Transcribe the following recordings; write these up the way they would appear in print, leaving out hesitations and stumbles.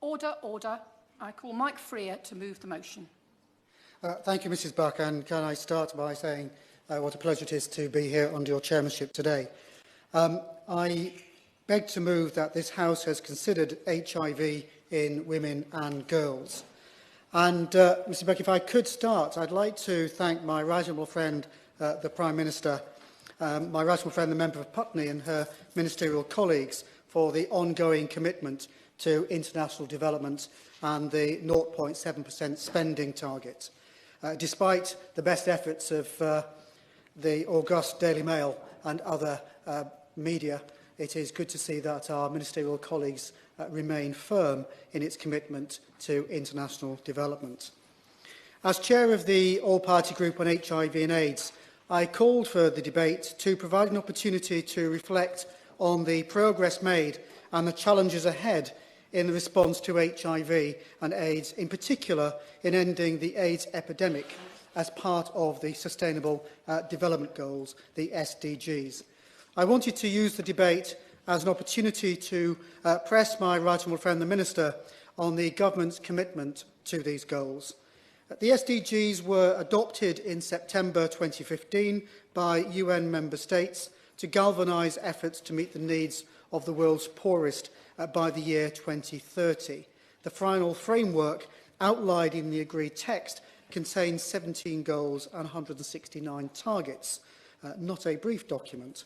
Order, order. I call Mike Freer to move the motion. Thank you, Mrs Buck, and can I start by saying what a pleasure it is to be here under your chairmanship today. I beg to move that this House has considered HIV in women and girls. And, Mr Buck, if I could start, I'd like to thank my right honourable friend, the Prime Minister, my right honourable friend, the Member of Putney, and her ministerial colleagues for the ongoing commitment to international development and the 0.7% spending target. Despite the best efforts of the august Daily Mail and other media, it is good to see that our ministerial colleagues remain firm in its commitment to international development. As chair of the all-party group on HIV and AIDS, I called for the debate to provide an opportunity to reflect on the progress made and the challenges ahead in the response to HIV and AIDS, in particular in ending the AIDS epidemic as part of the Sustainable Development Goals, the SDGs. I wanted to use the debate as an opportunity to press my right honourable friend, the Minister, on the Government's commitment to these goals. The SDGs were adopted in September 2015 by UN member states to galvanise efforts to meet the needs of the world's poorest by the year 2030. The final framework outlined in the agreed text contains 17 goals and 169 targets, not a brief document.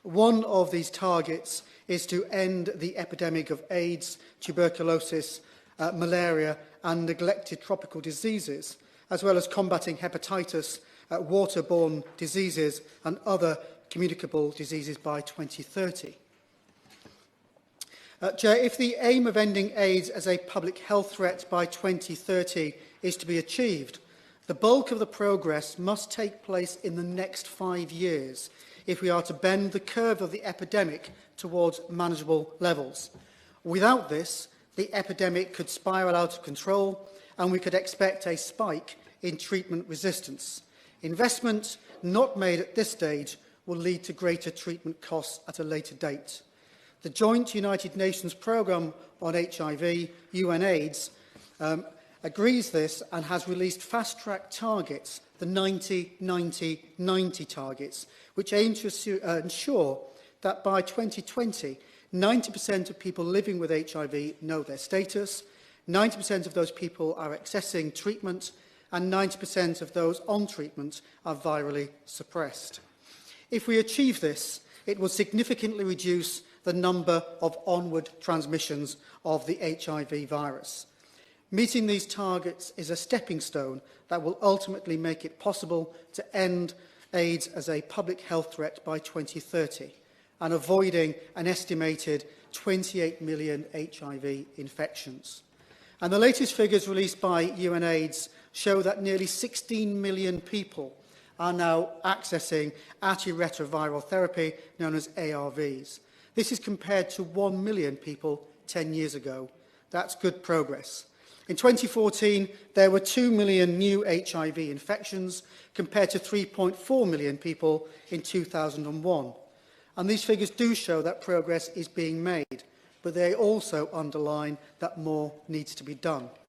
One of these targets is to end the epidemic of AIDS, tuberculosis, malaria and neglected tropical diseases, as well as combating hepatitis, waterborne diseases and other communicable diseases by 2030. Chair, if the aim of ending AIDS as a public health threat by 2030 is to be achieved, the bulk of the progress must take place in the next 5 years if we are to bend the curve of the epidemic towards manageable levels. Without this, the epidemic could spiral out of control and we could expect a spike in treatment resistance. Investment not made at this stage will lead to greater treatment costs at a later date. The joint United Nations programme on HIV, UNAIDS, agrees this and has released fast-track targets, the 90-90-90 targets, which aim to ensure that by 2020, 90% of people living with HIV know their status, 90% of those people are accessing treatment, and 90% of those on treatment are virally suppressed. If we achieve this, it will significantly reduce the number of onward transmissions of the HIV virus. Meeting these targets is a stepping stone that will ultimately make it possible to end AIDS as a public health threat by 2030 and avoiding an estimated 28 million HIV infections. And the latest figures released by UNAIDS show that nearly 16 million people are now accessing antiretroviral therapy known as ARVs. This is compared to 1 million people 10 years ago. That's good progress. In 2014, there were 2 million new HIV infections compared to 3.4 million people in 2001. And these figures do show that progress is being made, but they also underline that more needs to be done.